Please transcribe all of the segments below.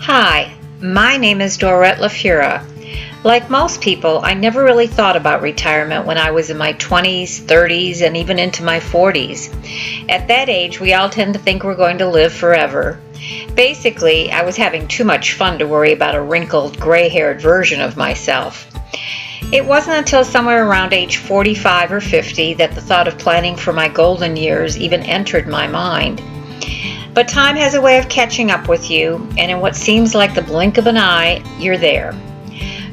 Hi, my name is Dorette LaFura. Like most people, I never really thought about retirement when I was in my 20s, 30s, and even into my 40s. At that age, we all tend to think we're going to live forever. Basically, I was having too much fun to worry about a wrinkled, gray-haired version of myself. It wasn't until somewhere around age 45 or 50 that the thought of planning for my golden years even entered my mind. But time has a way of catching up with you, and in what seems like the blink of an eye, you're there.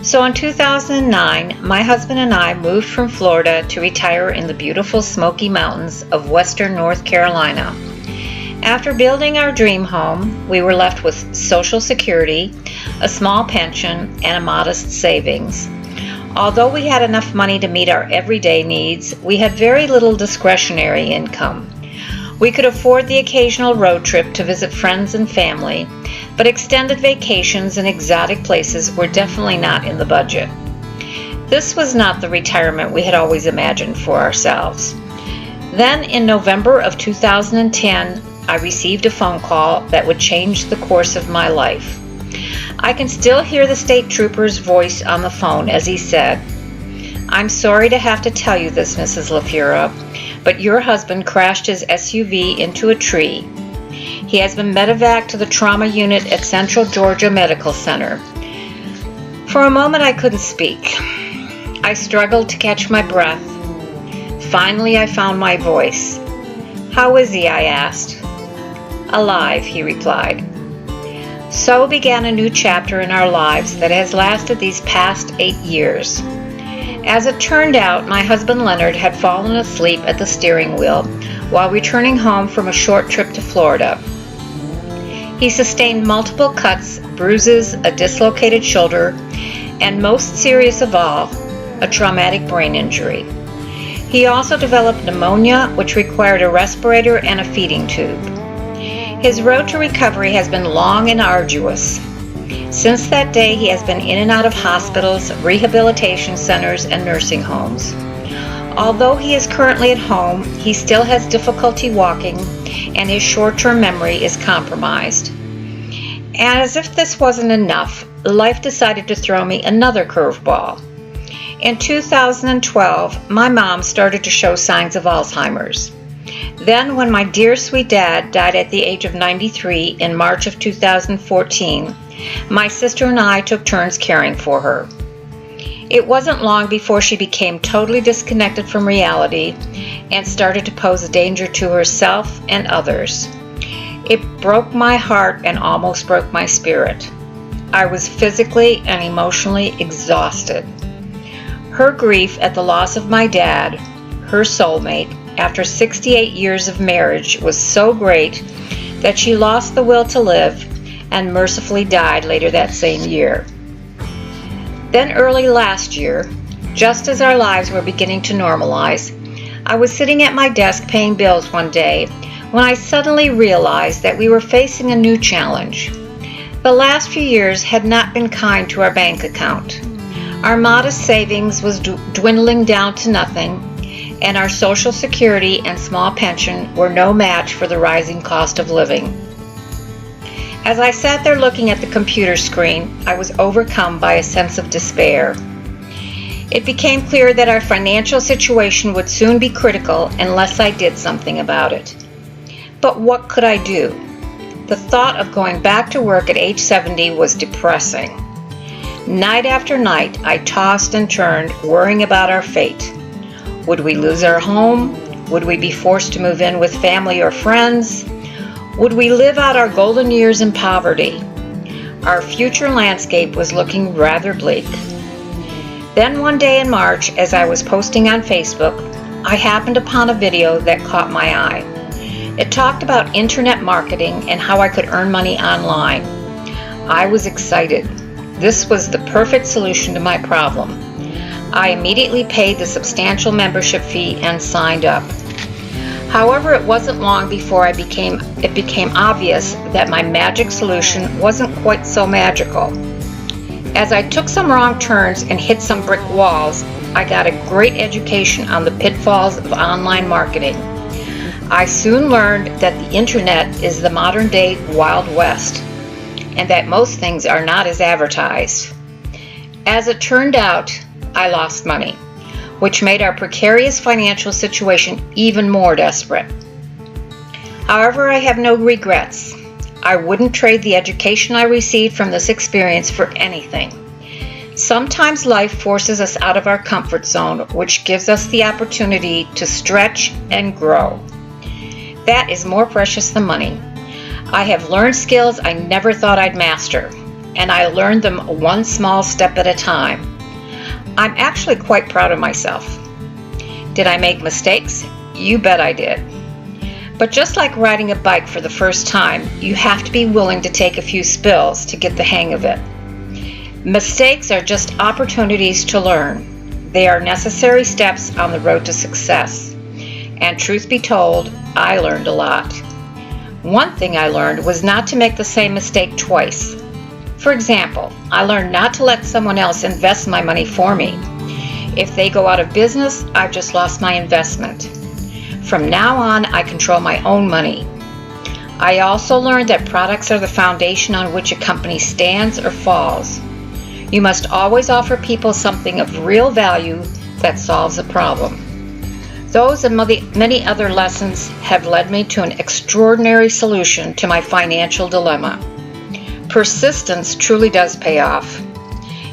So in 2009, my husband and I moved from Florida to retire in the beautiful Smoky Mountains of western North Carolina. After building our dream home, we were left with Social Security, a small pension, and a modest savings. Although we had enough money to meet our everyday needs, we had very little discretionary income. We could afford the occasional road trip to visit friends and family, but extended vacations in exotic places were definitely not in the budget. This was not the retirement we had always imagined for ourselves. Then in November of 2010, I received a phone call that would change the course of my life. I can still hear the state trooper's voice on the phone as he said, "I'm sorry to have to tell you this, Mrs. LaFura, but your husband crashed his SUV into a tree. He has been medevaced to the trauma unit at Central Georgia Medical Center." For a moment I couldn't speak. I struggled to catch my breath. Finally I found my voice. "How is he?" I asked. "Alive," he replied. So began a new chapter in our lives that has lasted these past 8 years. As it turned out, my husband Leonard had fallen asleep at the steering wheel while returning home from a short trip to Florida. He sustained multiple cuts, bruises, a dislocated shoulder, and most serious of all, a traumatic brain injury. He also developed pneumonia, which required a respirator and a feeding tube. His road to recovery has been long and arduous. Since that day, he has been in and out of hospitals, rehabilitation centers, and nursing homes. Although he is currently at home, he still has difficulty walking, and his short-term memory is compromised. And as if this wasn't enough, life decided to throw me another curveball. In 2012, my mom started to show signs of Alzheimer's. Then, when my dear sweet dad died at the age of 93 in March of 2014, my sister and I took turns caring for her. It wasn't long before she became totally disconnected from reality and started to pose a danger to herself and others. It broke my heart and almost broke my spirit. I was physically and emotionally exhausted. Her grief at the loss of my dad, her soulmate, after 68 years of marriage was so great that she lost the will to live and mercifully died later that same year. Then early last year, just as our lives were beginning to normalize, I was sitting at my desk paying bills one day when I suddenly realized that we were facing a new challenge. The last few years had not been kind to our bank account. Our modest savings was dwindling down to nothing, and our Social Security and small pension were no match for the rising cost of living. As I sat there looking at the computer screen, I was overcome by a sense of despair. It became clear that our financial situation would soon be critical unless I did something about it. But what could I do? The thought of going back to work at age 70 was depressing. Night after night, I tossed and turned, worrying about our fate. Would we lose our home? Would we be forced to move in with family or friends? Would we live out our golden years in poverty? Our future landscape was looking rather bleak. Then one day in March, as I was posting on Facebook, I happened upon a video that caught my eye. It talked about internet marketing and how I could earn money online. I was excited. This was the perfect solution to my problem. I immediately paid the substantial membership fee and signed up. However, it wasn't long before it became obvious that my magic solution wasn't quite so magical. As I took some wrong turns and hit some brick walls, I got a great education on the pitfalls of online marketing. I soon learned that the internet is the modern-day Wild West. and that most things are not as advertised. As it turned out, I lost money, which made our precarious financial situation even more desperate. However, I have no regrets. I wouldn't trade the education I received from this experience for anything. Sometimes life forces us out of our comfort zone, which gives us the opportunity to stretch and grow. That is more precious than money. I have learned skills I never thought I'd master, and I learned them one small step at a time. I'm actually quite proud of myself. Did I make mistakes? You bet I did. But just like riding a bike for the first time, you have to be willing to take a few spills to get the hang of it. Mistakes are just opportunities to learn. They are necessary steps on the road to success. And truth be told, I learned a lot. One thing I learned was not to make the same mistake twice. For example, I learned not to let someone else invest my money for me. If they go out of business, I've just lost my investment. From now on, I control my own money. I also learned that products are the foundation on which a company stands or falls. You must always offer people something of real value that solves a problem. Those and many other lessons have led me to an extraordinary solution to my financial dilemma. Persistence truly does pay off.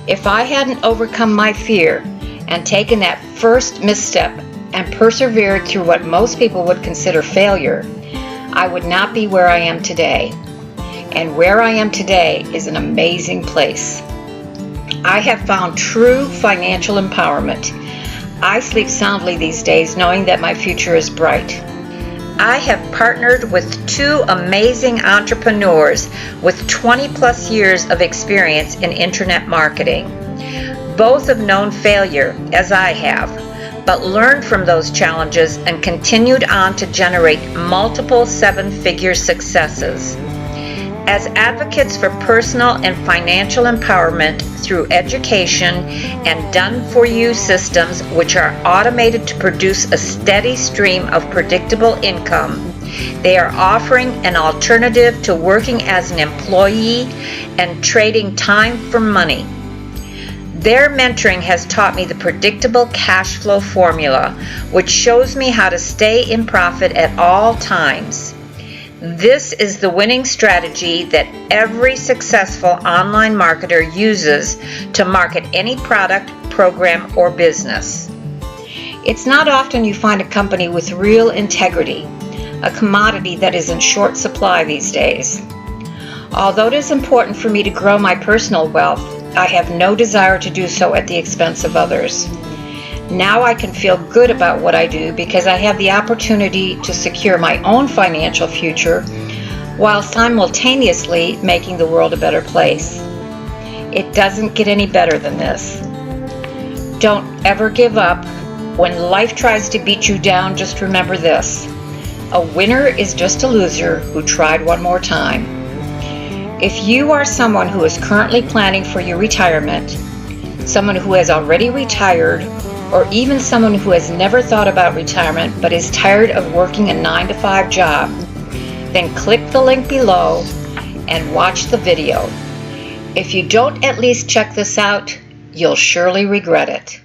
If I hadn't overcome my fear and taken that first misstep and persevered through what most people would consider failure, I would not be where I am today. And where I am today is an amazing place. I have found true financial empowerment. I sleep soundly these days knowing that my future is bright. I have partnered with two amazing entrepreneurs with 20 plus years of experience in internet marketing. Both have known failure, as I have, but learned from those challenges and continued on to generate multiple seven-figure successes. As advocates for personal and financial empowerment through education and done-for-you systems which are automated to produce a steady stream of predictable income, they are offering an alternative to working as an employee and trading time for money. Their mentoring has taught me the predictable cash flow formula, which shows me how to stay in profit at all times. This is the winning strategy that every successful online marketer uses to market any product, program, or business. It's not often you find a company with real integrity, a commodity that is in short supply these days. Although it is important for me to grow my personal wealth, I have no desire to do so at the expense of others. Now I can feel good about what I do because I have the opportunity to secure my own financial future while simultaneously making the world a better place. It doesn't get any better than this. Don't ever give up. When life tries to beat you down, just remember this: a winner is just a loser who tried one more time. If you are someone who is currently planning for your retirement, someone who has already retired, or even someone who has never thought about retirement but is tired of working a 9-to-5 job, then click the link below and watch the video. If you don't at least check this out, you'll surely regret it.